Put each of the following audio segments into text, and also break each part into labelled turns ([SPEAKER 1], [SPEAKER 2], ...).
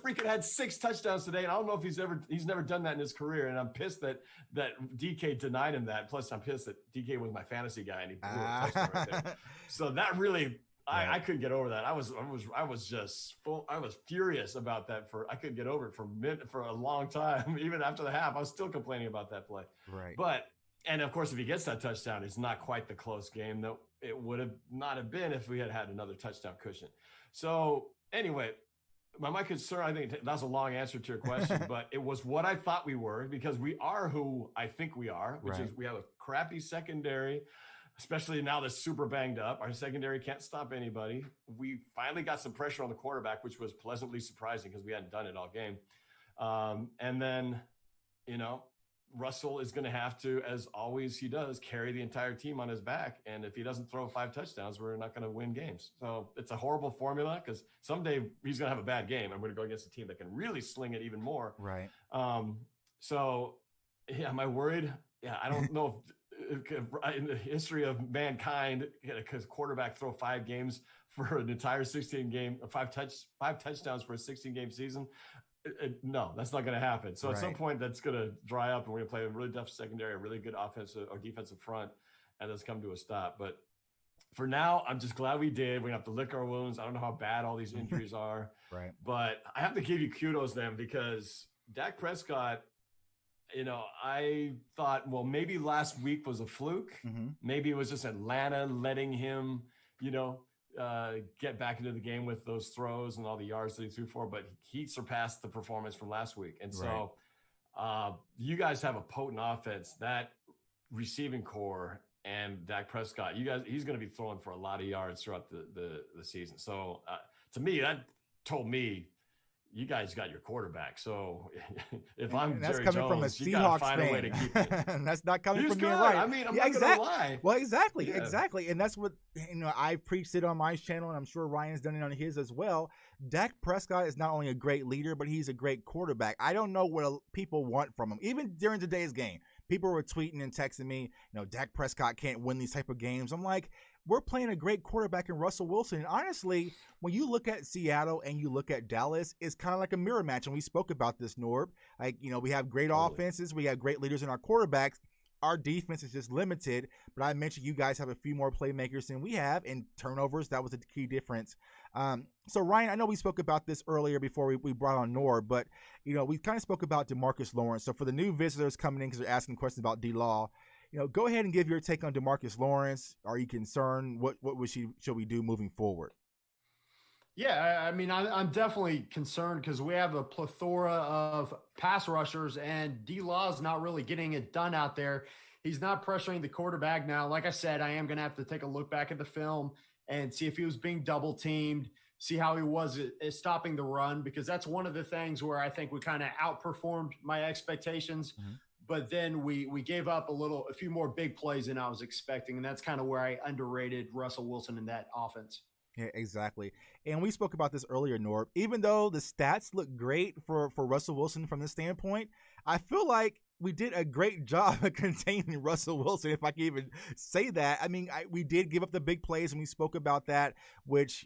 [SPEAKER 1] freaking had 6 touchdowns today, and I don't know if he's never done that in his career, and I'm pissed that DK denied him that. Plus, I'm pissed that DK was my fantasy guy, and he blew a touchdown right there. So that really, I couldn't get over that. I was just full. I was furious about that. I couldn't get over it for a long time. Even after the half, I was still complaining about that play.
[SPEAKER 2] Right.
[SPEAKER 1] And of course, if he gets that touchdown, it's not quite the close game that it would have not have been if we had another touchdown cushion. So anyway, my concern, I think that's a long answer to your question, but it was what I thought we were, because we are who I think we are, which is we have a crappy secondary, especially now that's super banged up. Our secondary can't stop anybody. We finally got some pressure on the quarterback, which was pleasantly surprising because we hadn't done it all game. And then, Russell is going to have to, as always he does, carry the entire team on his back. And if he doesn't throw 5 touchdowns, we're not going to win games. So it's a horrible formula, because someday he's going to have a bad game. I'm going to go against a team that can really sling it even more.
[SPEAKER 2] Right.
[SPEAKER 1] So, am I worried? Yeah, I don't know if in the history of mankind, because quarterback throw 5 games for an entire 16 game, 5 touchdowns for a 16-game season. No, that's not going to happen. So at some point that's going to dry up, and we're going to play a really tough secondary, a really good offensive or defensive front, and that's come to a stop. But for now, I'm just glad we did. We have to lick our wounds. I don't know how bad all these injuries are.
[SPEAKER 2] Right.
[SPEAKER 1] But I have to give you kudos then, because Dak Prescott, I thought, well, maybe last week was a fluke.
[SPEAKER 2] Mm-hmm.
[SPEAKER 1] Maybe it was just Atlanta letting him, get back into the game with those throws and all the yards that he threw for, but he surpassed the performance from last week. And so you guys have a potent offense, that receiving core, and Dak Prescott, he's going to be throwing for a lot of yards throughout the season. So to me, that told me you guys got your quarterback. So if I'm
[SPEAKER 2] that's
[SPEAKER 1] Jerry
[SPEAKER 2] coming
[SPEAKER 1] Jones,
[SPEAKER 2] from a
[SPEAKER 1] you got to
[SPEAKER 2] Seahawks
[SPEAKER 1] find
[SPEAKER 2] fan.
[SPEAKER 1] a way to keep it.
[SPEAKER 2] And that's not coming from me,
[SPEAKER 1] good.
[SPEAKER 2] right?
[SPEAKER 1] I mean, I'm not going to lie.
[SPEAKER 2] Well, exactly. And that's what, I preached it on my channel, and I'm sure Ryan's done it on his as well. Dak Prescott is not only a great leader, but he's a great quarterback. I don't know what people want from him. Even during today's game, people were tweeting and texting me, Dak Prescott can't win these type of games. I'm like, we're playing a great quarterback in Russell Wilson. And honestly, when you look at Seattle and you look at Dallas, it's kind of like a mirror match. And we spoke about this, Norb. Like, we have great offenses. We have great leaders in our quarterbacks. Our defense is just limited. But I mentioned you guys have a few more playmakers than we have. And turnovers, that was a key difference. So, Ryan, I know we spoke about this earlier before we brought on Norb. But, we kind of spoke about DeMarcus Lawrence. So, for the new visitors coming in because they're asking questions about D-Law, go ahead and give your take on DeMarcus Lawrence. Are you concerned? What should we do moving forward?
[SPEAKER 3] Yeah, I mean, I'm definitely concerned because we have a plethora of pass rushers, and D-Law's not really getting it done out there. He's not pressuring the quarterback now. Like I said, I am going to have to take a look back at the film and see if he was being double teamed, see how he was at stopping the run, because that's one of the things where I think we kind of outperformed my expectations. Mm-hmm. But then we gave up a few more big plays than I was expecting. And that's kind of where I underrated Russell Wilson in that offense.
[SPEAKER 2] Yeah, exactly. And we spoke about this earlier, Norb. Even though the stats look great for Russell Wilson from this standpoint, I feel like we did a great job of containing Russell Wilson, if I can even say that. I mean, we did give up the big plays, and we spoke about that, which,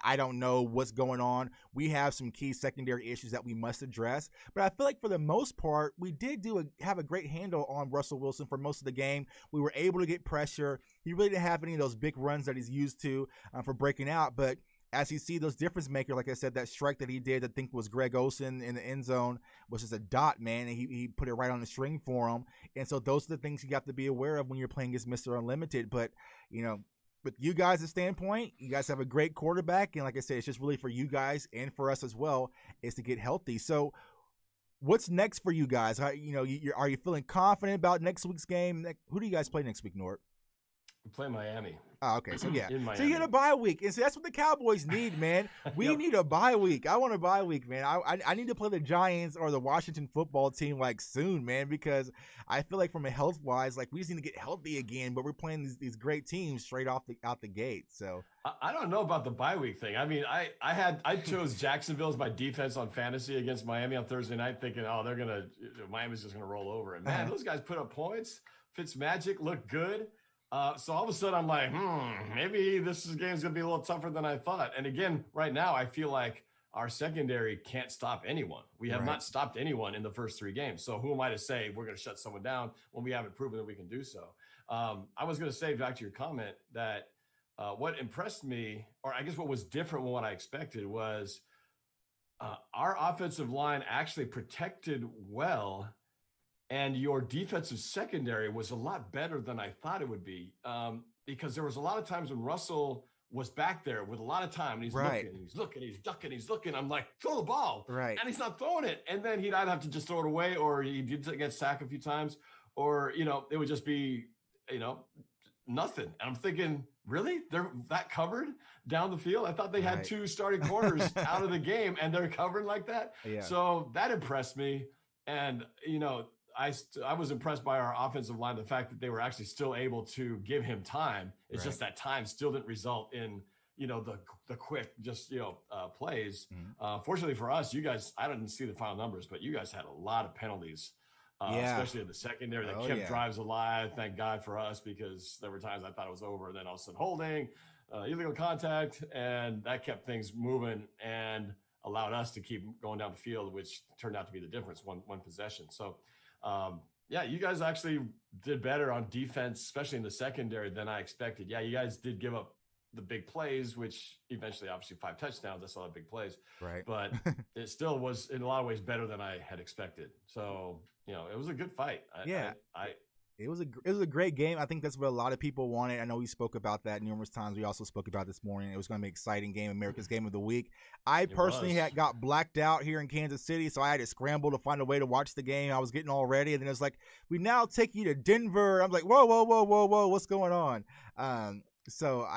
[SPEAKER 2] I don't know what's going on. We have some key secondary issues that we must address. But I feel like for the most part, we did have a great handle on Russell Wilson for most of the game. We were able to get pressure. He really didn't have any of those big runs that he's used to for breaking out. But as you see those difference makers, like I said, that strike that he did, I think was Greg Olsen in the end zone, was just a dot, man. And he put it right on the string for him. And so those are the things you got to be aware of when you're playing against Mr. Unlimited. But, with you guys' standpoint, you guys have a great quarterback. And like I said, it's just really for you guys and for us as well is to get healthy. So what's next for you guys? Are you feeling confident about next week's game? Who do you guys play next week, Norb?
[SPEAKER 1] We play Miami.
[SPEAKER 2] Oh, okay. So, yeah.
[SPEAKER 1] In Miami.
[SPEAKER 2] So you get a bye week. And so that's what the Cowboys need, man. We need a bye week. I want a bye week, man. I need to play the Giants or the Washington football team, soon, man, because I feel like from a health-wise, we just need to get healthy again, but we're playing these great teams straight out the gate. So
[SPEAKER 1] I don't know about the bye week thing. I mean, I chose Jacksonville as my defense on fantasy against Miami on Thursday night thinking, Miami's just going to roll over. And, man, those guys put up points. Fitzmagic looked good. So all of a sudden I'm like, maybe this game's going to be a little tougher than I thought. And again, right now I feel like our secondary can't stop anyone. We have not stopped anyone in the first 3 games. So who am I to say we're going to shut someone down when we haven't proven that we can do so? I was going to say, back to your comment, that what impressed me, or I guess what was different than what I expected, was our offensive line actually protected well, and your defensive secondary was a lot better than I thought it would be, because there was a lot of times when Russell was back there with a lot of time, and he's looking, he's ducking, he's looking. I'm like, throw the ball, and he's not throwing it. And then he'd either have to just throw it away, or he did get sacked a few times, or it would just be nothing. And I'm thinking, really, they're that covered down the field? I thought they had 2 starting corners out of the game, and they're covered like that. So that impressed me, and I was impressed by our offensive line, the fact that they were actually still able to give him time. It's just that time still didn't result in, the quick, plays. Fortunately for us, you guys, I didn't see the final numbers, but you guys had a lot of penalties, especially in the secondary that kept drives alive. Thank God for us, because there were times I thought it was over, and then all of a sudden holding, illegal contact, and that kept things moving and allowed us to keep going down the field, which turned out to be the difference, one possession. So, you guys actually did better on defense, especially in the secondary, than I expected. Yeah, you guys did give up the big plays, which eventually, obviously, 5 touchdowns. That's a lot of big plays. But it still was, in a lot of ways, better than I had expected. So, it was a good fight.
[SPEAKER 2] It was a great game. I think that's what a lot of people wanted. I know we spoke about that numerous times. We also spoke about this morning. It was going to be an exciting game, America's Game of the Week. I personally got blacked out here in Kansas City, so I had to scramble to find a way to watch the game. I was getting all ready, and then it was like, we now take you to Denver. I'm like, whoa, what's going on? So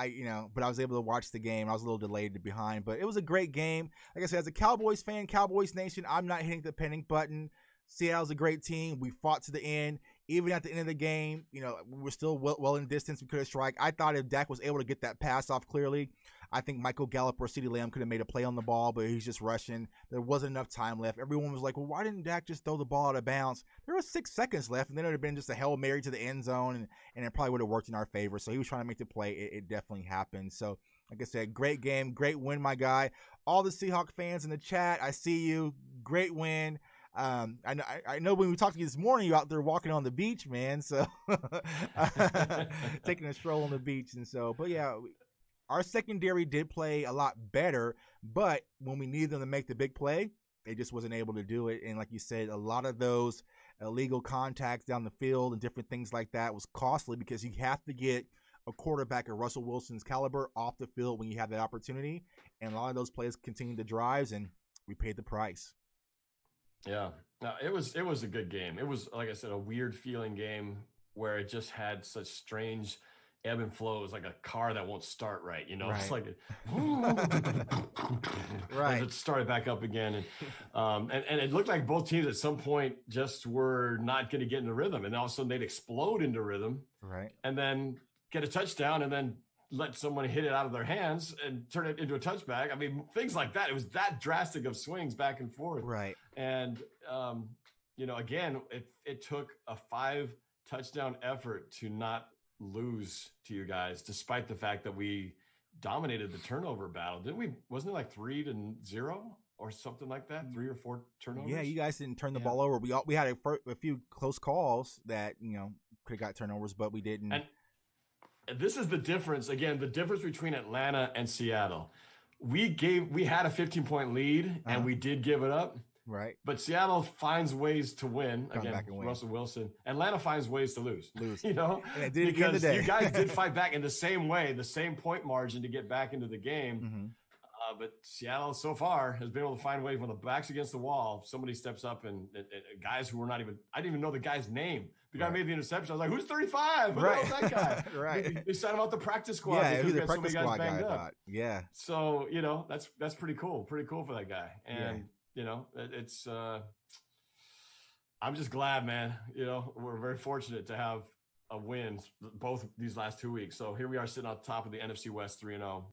[SPEAKER 2] but I was able to watch the game. I was a little delayed behind, but it was a great game. Like I said, as a Cowboys fan, Cowboys Nation, I'm not hitting the panic button. Seattle's a great team. We fought to the end. Even at the end of the game, we were still well in distance. We could have struck. I thought if Dak was able to get that pass off clearly, I think Michael Gallup or CeeDee Lamb could have made a play on the ball, but he's just rushing. There wasn't enough time left. Everyone was like, well, why didn't Dak just throw the ball out of bounds? There was 6 seconds left, and then it would have been just a Hail Mary to the end zone, and it probably would have worked in our favor. So he was trying to make the play. It definitely happened. So, like I said, great game, great win, my guy. All the Seahawks fans in the chat, I see you. Great win. I know when we talked to you this morning, you're out there walking on the beach, man. So taking a stroll on the beach. And so, but yeah, our secondary did play a lot better, but when we needed them to make the big play, they just wasn't able to do it. And like you said, a lot of those illegal contacts down the field and different things like that was costly, because you have to get a quarterback of Russell Wilson's caliber off the field when you have that opportunity. And a lot of those plays continued the drives, and we paid the price.
[SPEAKER 1] Yeah, no, it was a good game. It was, like I said, a weird feeling game where it just had such strange ebb and flows, like a car that won't start right. It's like and it started back up again, and it looked like both teams at some point just were not going to get in the rhythm, and all of a sudden they'd explode into rhythm, and then get a touchdown, and then let someone hit it out of their hands and turn it into a touchback. I mean, things like that. It was that drastic of swings back and forth. And, again, it took a 5 touchdown effort to not lose to you guys, despite the fact that we dominated the turnover battle. Wasn't it like 3-0 or something like that? 3 or 4 turnovers?
[SPEAKER 2] Yeah, you guys didn't turn the ball over. We had a few close calls that, could have got turnovers, but we didn't.
[SPEAKER 1] And this is the difference. Again, the difference between Atlanta and Seattle. We had a 15-point lead, and we did give it up. But Seattle finds ways to win. Again, Russell Wilson. Atlanta finds ways to lose.
[SPEAKER 2] And
[SPEAKER 1] it did because you guys did fight back in the same way, the same point margin to get back into the game. But Seattle so far has been able to find ways when the back's against the wall. Somebody steps up, and guys who were not even, I didn't even know the guy's name. The guy made the interception. I was like, who's 35? Who knows that guy? They sent him out the practice squad.
[SPEAKER 2] Yeah, he was a practice squad guy. Yeah.
[SPEAKER 1] So, that's pretty cool. Pretty cool for that guy. And, it's I'm just glad, man. We're very fortunate to have a win both these last 2 weeks. So here we are sitting on top of the NFC West 3-0.